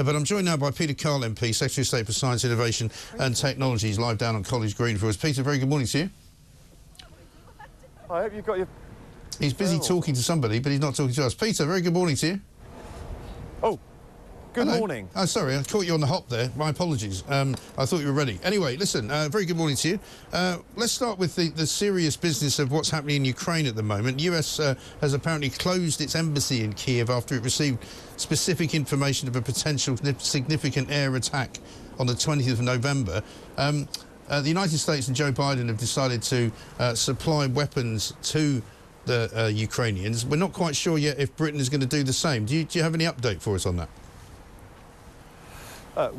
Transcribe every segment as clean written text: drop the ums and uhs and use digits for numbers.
But I'm joined now by Peter Carl MP, Secretary of State for Science, Innovation and Technologies, live down on College Green for us. Peter, very good morning to you. I hope you've got your... He's busy talking to somebody, but he's not talking to us. Peter, very good morning to you. Oh, good Hello. morning. Oh, sorry, I caught you on the hop there. My apologies. I thought you were ready. Anyway, listen, very good morning to you. Let's start with the serious business of what's happening in Ukraine at the moment. The US has apparently closed its embassy in Kiev after it received specific information of a potential significant air attack on the 20th of November. The United States and Joe Biden have decided to supply weapons to the Ukrainians. We're not quite sure yet if Britain is going to do the same. Do you have any update for us on that?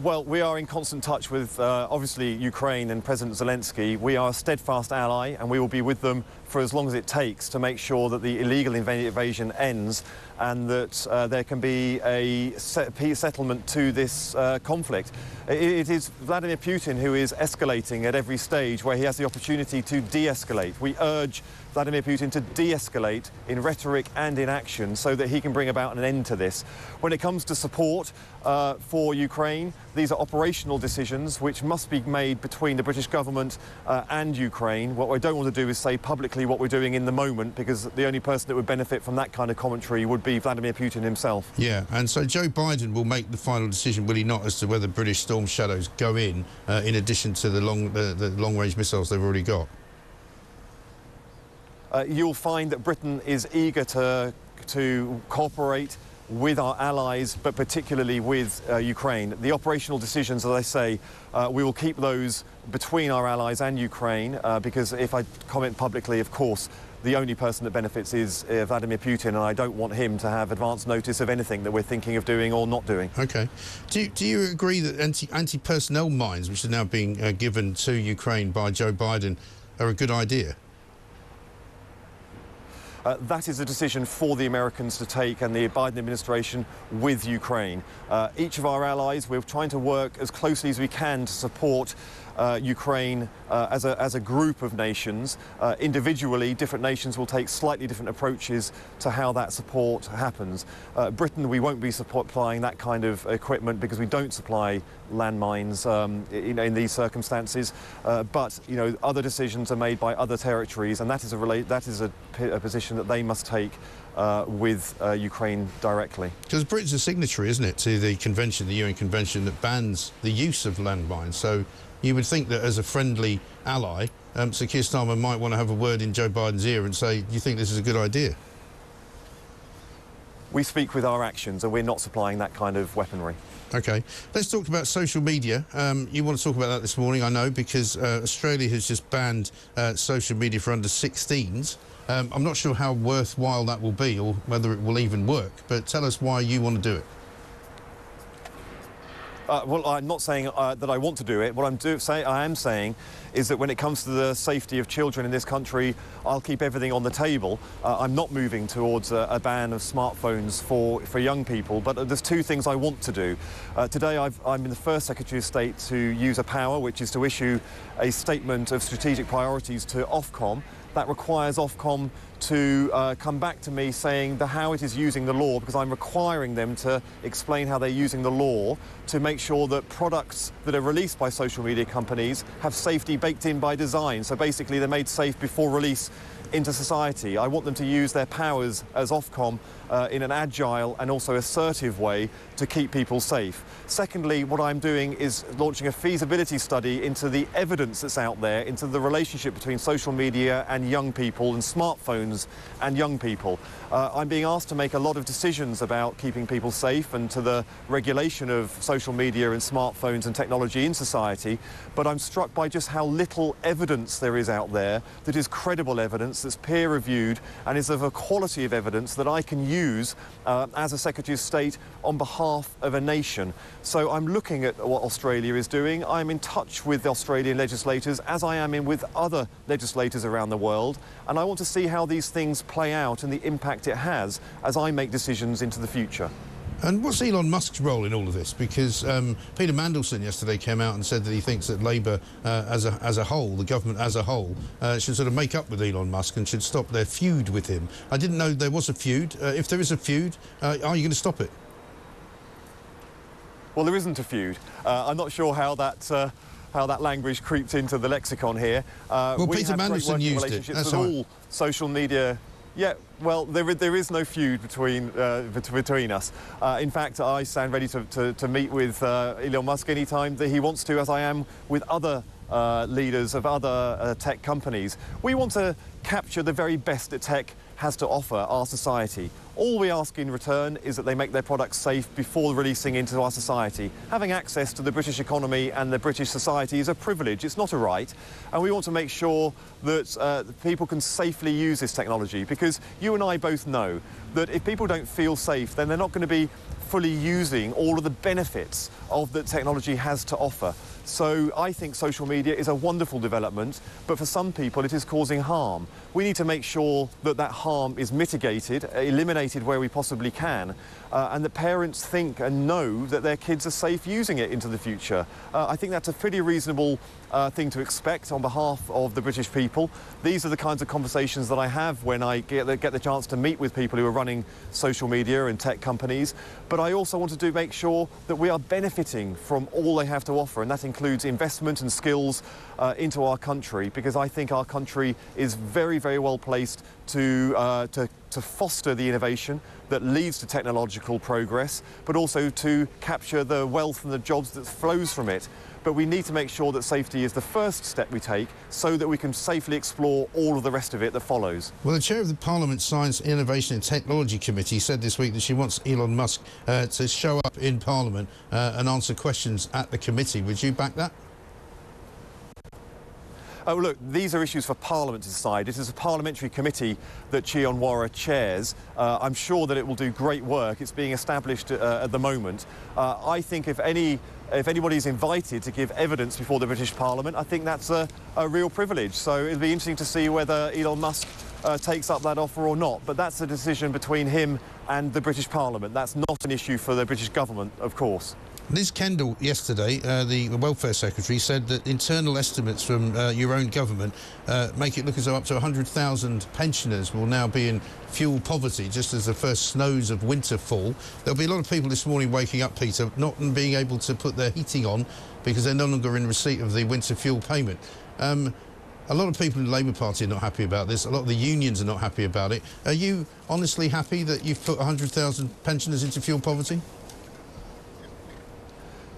Well, we are in constant touch with, obviously, Ukraine and President Zelensky. We are a steadfast ally, and we will be with them for as long as it takes to make sure that the illegal invasion ends and that there can be a peace settlement to this conflict. It is Vladimir Putin who is escalating at every stage where he has the opportunity to de-escalate. We urge Vladimir Putin to de-escalate in rhetoric and in action so that he can bring about an end to this. When it comes to support for Ukraine, these are operational decisions which must be made between the British government and Ukraine. What I don't want to do is say publicly what we're doing in the moment, because the only person that would benefit from that kind of commentary would be Vladimir Putin himself. Yeah, and so Joe Biden will make the final decision, will he not, as to whether British Storm Shadows go in addition to the long-range missiles they've already got? You'll find that Britain is eager to cooperate with our allies, but particularly with Ukraine. The operational decisions, as I say, we will keep those between our allies and Ukraine, because if I comment publicly, of course, the only person that benefits is Vladimir Putin, and I don't want him to have advance notice of anything that we're thinking of doing or not doing. OK. Do you agree that anti-personnel mines, which are now being given to Ukraine by Joe Biden, are a good idea? That is a decision for the Americans to take and the Biden administration with Ukraine. Each of our allies, we're trying to work as closely as we can to support Ukraine as a group of nations. Individually, different nations will take slightly different approaches to how that support happens. Britain, we won't be supplying that kind of equipment because we don't supply landmines in these circumstances. But other decisions are made by other territories, and that is a position that they must take with Ukraine directly. Because Britain's a signatory, isn't it, to the convention, the UN convention that bans the use of landmines. So you would think that as a friendly ally, Sir Keir Starmer might want to have a word in Joe Biden's ear and say, do you think this is a good idea? We speak with our actions, and we're not supplying that kind of weaponry. OK. Let's talk about social media. You want to talk about that this morning, I know, because Australia has just banned social media for under 16s. I'm not sure how worthwhile that will be or whether it will even work, but tell us why you want to do it. Well, I'm not saying that I want to do it. What I am saying is that when it comes to the safety of children in this country, I'll keep everything on the table. I'm not moving towards a ban of smartphones for young people, but there's two things I want to do. Today I'm the first Secretary of State to use a power, which is to issue a statement of strategic priorities to Ofcom. That requires Ofcom to come back to me saying how it is using the law, because I'm requiring them to explain how they're using the law to make sure that products that are released by social media companies have safety baked in by design. So basically they're made safe before release into society. I want them to use their powers as Ofcom in an agile and also assertive way to keep people safe. Secondly, what I'm doing is launching a feasibility study into the evidence that's out there, into the relationship between social media and young people and smartphones and young people. I'm being asked to make a lot of decisions about keeping people safe and to the regulation of social media and smartphones and technology in society, but I'm struck by just how little evidence there is out there that is credible evidence, that's peer-reviewed and is of a quality of evidence that I can use as a Secretary of State on behalf of a nation. So I'm looking at what Australia is doing. I'm in touch with the Australian legislators, as I am with other legislators around the world, and I want to see how these things play out and the impact it has as I make decisions into the future. And what's Elon Musk's role in all of this? Because Peter Mandelson yesterday came out and said that he thinks that Labour as a whole, the government as a whole, should sort of make up with Elon Musk and should stop their feud with him. I didn't know there was a feud. If there is a feud, are you going to stop it? Well, there isn't a feud. I'm not sure how that language creeps into the lexicon here. Well, we Peter have great Mandelson working used it. relationships That's with all right. all social media. Yeah, well, there is no feud between us. In fact, I stand ready to meet with Elon Musk anytime that he wants to, as I am with other leaders of other tech companies. We want to capture the very best that tech has to offer our society. All we ask in return is that they make their products safe before releasing into our society. Having access to the British economy and the British society is a privilege, it's not a right. And we want to make sure that people can safely use this technology, because you and I both know that if people don't feel safe, then they're not going to be fully using all of the benefits of that technology has to offer. So I think social media is a wonderful development, but for some people it is causing harm. We need to make sure that that harm is mitigated, eliminated where we possibly can, and that parents think and know that their kids are safe using it into the future. I think that's a pretty reasonable thing to expect on behalf of the British people. These are the kinds of conversations that I have when I get the chance to meet with people who are running social media and tech companies. But I also want to make sure that we are benefiting from all they have to offer, and that includes investment and skills into our country, because I think our country is very, very well placed to foster the innovation that leads to technological progress, but also to capture the wealth and the jobs that flows from it. But we need to make sure that safety is the first step we take, so that we can safely explore all of the rest of it that follows. Well, the chair of the Parliament Science, Innovation and Technology Committee said this week that she wants Elon Musk to show up in Parliament and answer questions at the committee. Would you back that? Oh, look, these are issues for Parliament to decide. It is a parliamentary committee that Chion chairs. I'm sure that it will do great work. It's being established at the moment. I think if anybody's invited to give evidence before the British Parliament, I think that's a real privilege. So it'll be interesting to see whether Elon Musk takes up that offer or not. But that's a decision between him and the British Parliament. That's not an issue for the British government, of course. Liz Kendall yesterday, the Welfare Secretary, said that internal estimates from your own government make it look as though up to 100,000 pensioners will now be in fuel poverty just as the first snows of winter fall. There'll be a lot of people this morning waking up, Peter, not being able to put their heating on because they're no longer in receipt of the winter fuel payment. A lot of people in the Labour Party are not happy about this. A lot of the unions are not happy about it. Are you honestly happy that you've put 100,000 pensioners into fuel poverty?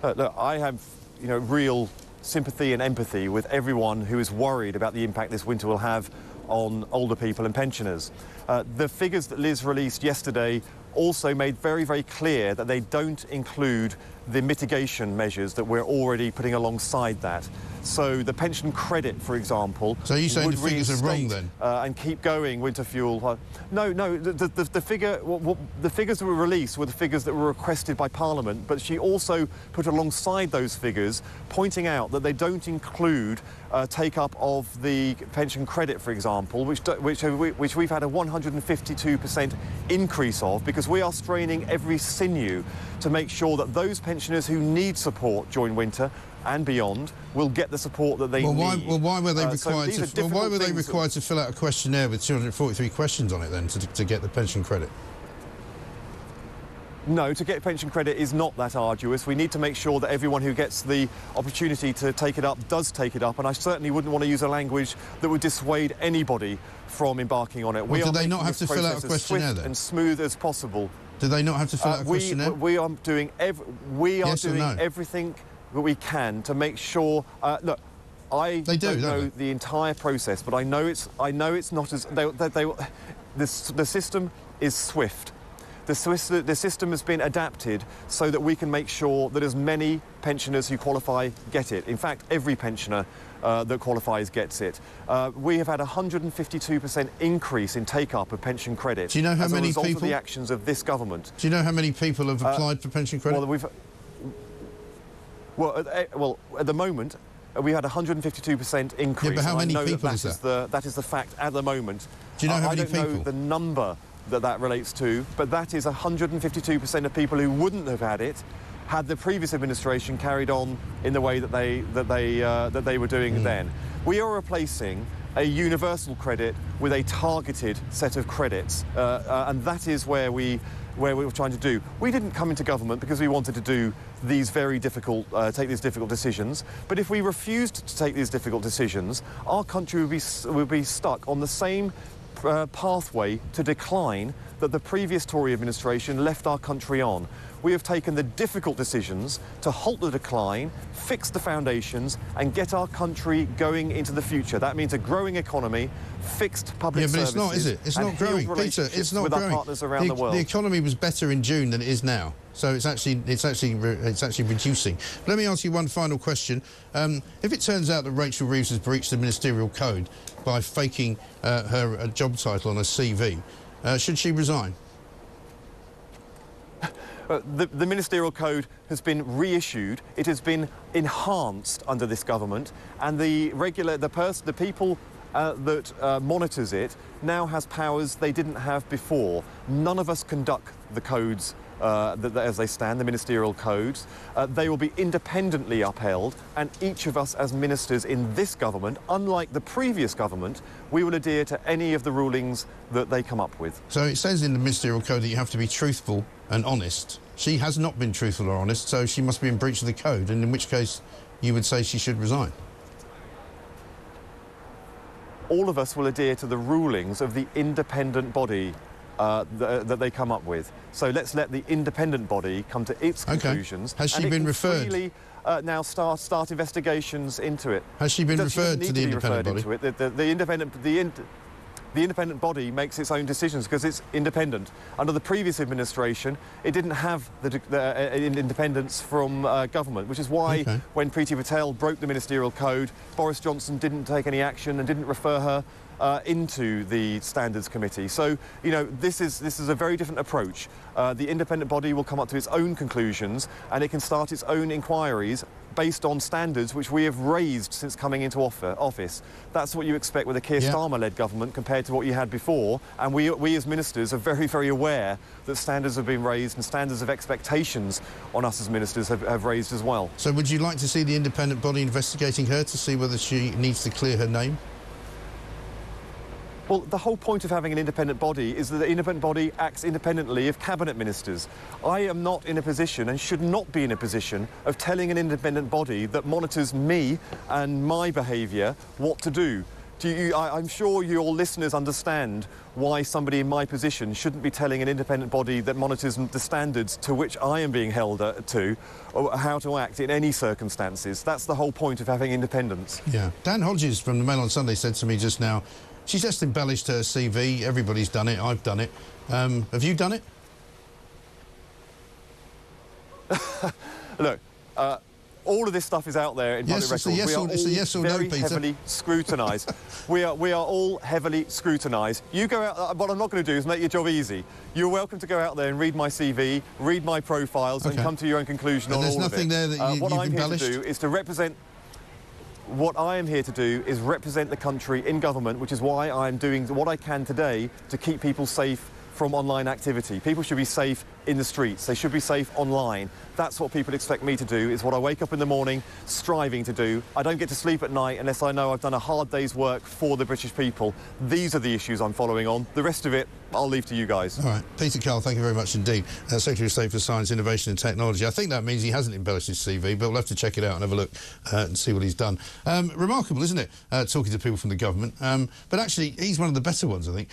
Look, I have, real sympathy and empathy with everyone who is worried about the impact this winter will have on older people and pensioners. The figures that Liz released yesterday also made very, very clear that they don't include the mitigation measures that we're already putting alongside that. So the pension credit, for example, so you're saying the figures are wrong then? And keep going winter fuel. No, the figures that were released were the figures that were requested by Parliament, but she also put alongside those figures, pointing out that they don't include take-up of the pension credit, for example, which we've had a 152% increase of, because we are straining every sinew to make sure that those pensioners who need support during winter and beyond will get the support that they need. Well, why were they required to fill out a questionnaire with 243 questions on it then to get the pension credit? No, to get pension credit is not that arduous. We need to make sure that everyone who gets the opportunity to take it up does take it up, and I certainly wouldn't want to use a language that would dissuade anybody from embarking on it. Well, do they not have to fill out a questionnaire then? And smooth as possible. Do they not have to fill out a questionnaire? We are doing everything that we can to make sure. Look, I don't know the entire process, but I know it's not as the system is swift. The system has been adapted so that we can make sure that as many pensioners who qualify get it. In fact, every pensioner that qualifies gets it. We have had a 152% increase in take-up of pension credit. Do you know how many as a result people? Of the actions of this government. Do you know how many people have applied for pension credit? Well, at the moment, we had a 152% increase. Yeah, but how many people is that? That is the fact at the moment. Do you know how many people? I don't know the number that relates to, but that is 152% of people who wouldn't have had it had the previous administration carried on in the way that they were doing then. We are replacing a universal credit with a targeted set of credits, and that is where we where we were trying to do. We didn't come into government because we wanted to do these very difficult, take these difficult decisions. But if we refused to take these difficult decisions, our country would be stuck on the same pathway to decline that the previous Tory administration left our country on. We have taken the difficult decisions to halt the decline, fix the foundations and get our country going into the future. That means a growing economy, fixed public services. Yeah, but it's not, is it? It's not growing, Peter. It's not with growing. Our partners around the world. The economy was better in June than it is now, so it's actually reducing. Let me ask you one final question. If it turns out that Rachel Reeves has breached the ministerial code by faking her job title on a CV, should she resign? The ministerial code has been reissued. It has been enhanced under this government, and the people that monitors it now has powers they didn't have before. None of us conduct the codes as they stand, the ministerial codes. They will be independently upheld, and each of us as ministers in this government, unlike the previous government, we will adhere to any of the rulings that they come up with. So it says in the ministerial code that you have to be truthful and honest. She has not been truthful or honest, so she must be in breach of the code, and in which case you would say she should resign. All of us will adhere to the rulings of the independent body that they come up with. So let's let the independent body come to its conclusions. Has she been referred? Freely, now start investigations into it. Has she been referred to the independent body? The independent body makes its own decisions because it's independent. Under the previous administration, it didn't have the independence from government, which is why when Priti Patel broke the ministerial code, Boris Johnson didn't take any action and didn't refer her into the Standards Committee. So, you know, this is a very different approach. The independent body will come up to its own conclusions, and it can start its own inquiries based on standards which we have raised since coming into office. That's what you expect with a Keir Starmer-led government compared to what you had before, and we as ministers are very, very aware that standards have been raised and standards of expectations on us as ministers have raised as well. So would you like to see the independent body investigating her to see whether she needs to clear her name? Well, the whole point of having an independent body is that the independent body acts independently of cabinet ministers. I am not in a position and should not be in a position of telling an independent body that monitors me and my behaviour what to do. I'm sure your listeners understand why somebody in my position shouldn't be telling an independent body that monitors the standards to which I am being held to, or how to act in any circumstances. That's the whole point of having independence. Yeah. Dan Hodges from the Mail on Sunday said to me just now, she's just embellished her CV. Everybody's done it. I've done it. Have you done it? Look, all of this stuff is out there in public records. It's a yes or no, Peter. Heavily scrutinised. we are all heavily scrutinised. You go out. What I'm not going to do is make your job easy. You're welcome to go out there and read my CV, read my profiles, and come to your own conclusion on all of it. There's nothing there that what you've I'm embellished? here to do is to represent. What I am here to do is represent the country in government, which is why I'm doing what I can today to keep people safe from online activity. People should be safe in the streets. They should be safe online. That's what people expect me to do, is what I wake up in the morning striving to do. I don't get to sleep at night unless I know I've done a hard day's work for the British people. These are the issues I'm following on. The rest of it, I'll leave to you guys. All right. Peter Carroll, thank you very much indeed. Secretary of State for Science, Innovation and Technology. I think that means he hasn't embellished his CV, but we'll have to check it out and have a look and see what he's done. Remarkable, isn't it, talking to people from the government? But actually, he's one of the better ones, I think.